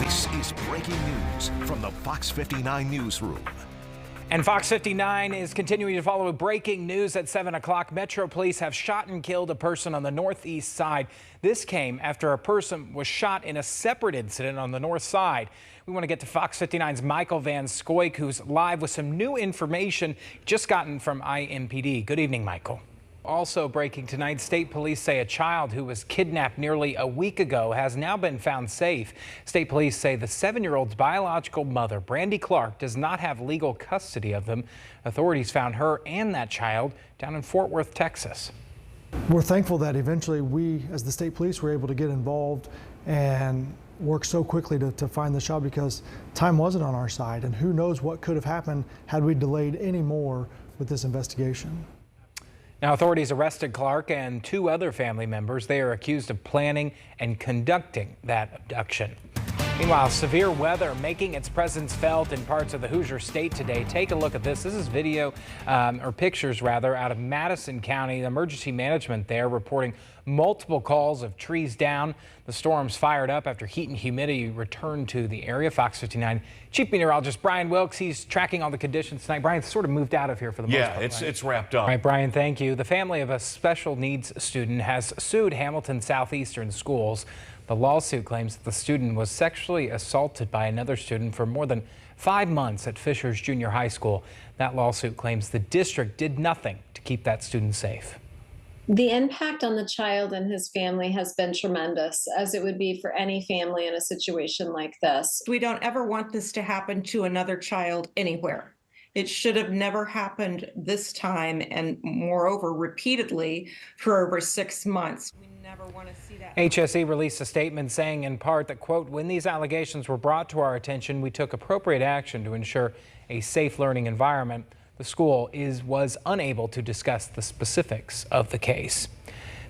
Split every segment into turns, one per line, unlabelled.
This is breaking news from the Fox 59 newsroom.
And Fox 59 is continuing to follow breaking news at 7 o'clock. Metro Police have shot and killed a person on the northeast side. This came after a person was shot in a separate incident on the north side. We want to get to Fox 59's Michael Van Scoik, who's live with some new information just gotten from IMPD. Good evening, Michael. Also breaking tonight, state police say a child who was kidnapped nearly a week ago has now been found safe. State police say the 7-year-old's biological mother, Brandy Clark, does not have legal custody of them. Authorities found her and that child down in Fort Worth, Texas.
We're thankful that eventually we, as the state police, were able to get involved and work so quickly to find the child, because time wasn't on our side, and who knows what could have happened had we delayed any more with this investigation.
Now, authorities arrested Clark and 2 other family members. They are accused of planning and conducting that abduction. Meanwhile, severe weather making its presence felt in parts of the Hoosier State today. Take a look at this. This is video, or pictures rather, out of Madison County. Emergency management there reporting multiple calls of trees down. The storms fired up after heat and humidity returned to the area. Fox 59 Chief Meteorologist Brian Wilkes, he's tracking all the conditions tonight. Brian sort of moved out of here for the most part.
Yeah, it's wrapped up.
All right, Brian, thank you. The family of a special needs student has sued Hamilton Southeastern Schools. The lawsuit claims that the student was sexually assaulted by another student for more than 5 months at Fishers Junior High School. That lawsuit claims the district did nothing to keep that student safe.
The impact on the child and his family has been tremendous, as it would be for any family in a situation like this.
We don't ever want this to happen to another child anywhere. It should have never happened this time, and moreover, repeatedly for over 6 months. We never want to see that.
HSE released a statement saying in part that, quote, when these allegations were brought to our attention, we took appropriate action to ensure a safe learning environment. The school was unable to discuss the specifics of the case.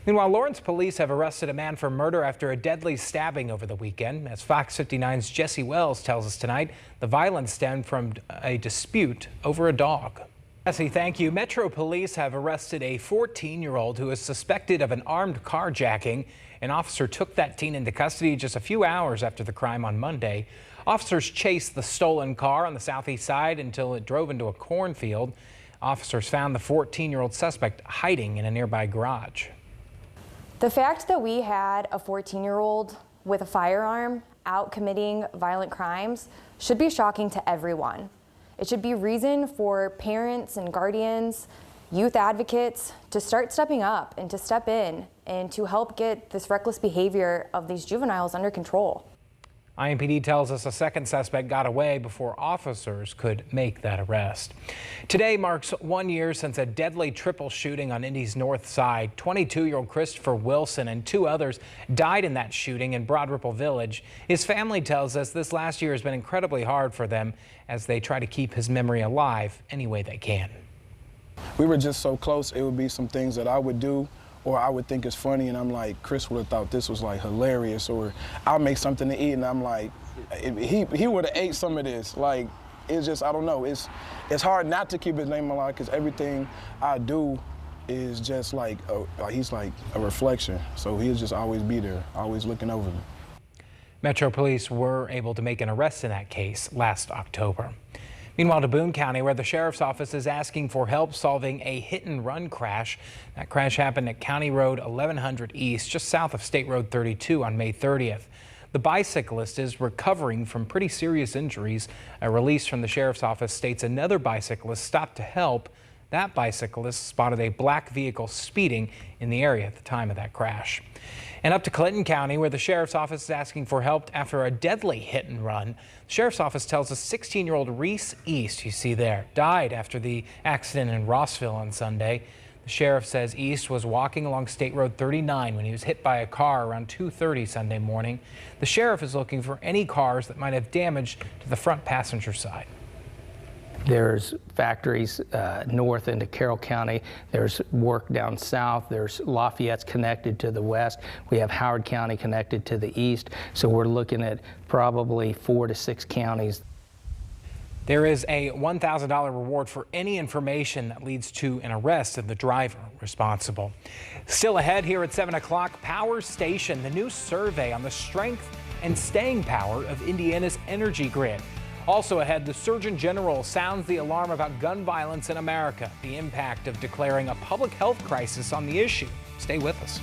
Meanwhile, Lawrence police have arrested a man for murder after a deadly stabbing over the weekend. As Fox 59's Jesse Wells tells us tonight, the violence stemmed from a dispute over a dog. Jesse, thank you. Metro police have arrested a 14-year-old who is suspected of an armed carjacking. An officer took that teen into custody just a few hours after the crime on Monday. Officers chased the stolen car on the southeast side until it drove into a cornfield. Officers found the 14-year-old suspect hiding in a nearby garage.
The fact that we had a 14-year-old with a firearm out committing violent crimes should be shocking to everyone. It should be reason for parents and guardians, youth advocates to start stepping up and to step in and to help get this reckless behavior of these juveniles under control.
IMPD tells us a second suspect got away before officers could make that arrest. Today marks 1 year since a deadly triple shooting on Indy's north side. 22-year-old Christopher Wilson and 2 others died in that shooting in Broad Ripple Village. His family tells us this last year has been incredibly hard for them as they try to keep his memory alive any way they can.
We were just so close. It would be some things that I would do or I would think it's funny, and I'm like, Chris would have thought this was like hilarious, or I'll make something to eat and I'm like, he would have ate some of this. Like, it's just, I don't know, it's hard not to keep his name alive, because everything I do is just like, he's like a reflection. So he'll just always be there, always looking over me.
Metro Police were able to make an arrest in that case last October. Meanwhile, to Boone County, where the sheriff's office is asking for help solving a hit-and-run crash. That crash happened at County Road 1100 East, just south of State Road 32 on May 30th. The bicyclist is recovering from pretty serious injuries. A release from the sheriff's office states another bicyclist stopped to help. That bicyclist spotted a black vehicle speeding in the area at the time of that crash. And up to Clinton County, where the sheriff's office is asking for help after a deadly hit and run. The sheriff's office tells us 16-year-old Reese East, you see there, died after the accident in Rossville on Sunday. The sheriff says East was walking along State Road 39 when he was hit by a car around 2:30 Sunday morning. The sheriff is looking for any cars that might have damage to the front passenger side.
There's factories north into Carroll County. There's work down south. There's Lafayette's connected to the west. We have Howard County connected to the east. So we're looking at probably 4 to 6 counties.
There is a $1,000 reward for any information that leads to an arrest of the driver responsible. Still ahead here at 7 o'clock, Power Station, the new survey on the strength and staying power of Indiana's energy grid. Also ahead, the Surgeon General sounds the alarm about gun violence in America, the impact of declaring a public health crisis on the issue. Stay with us.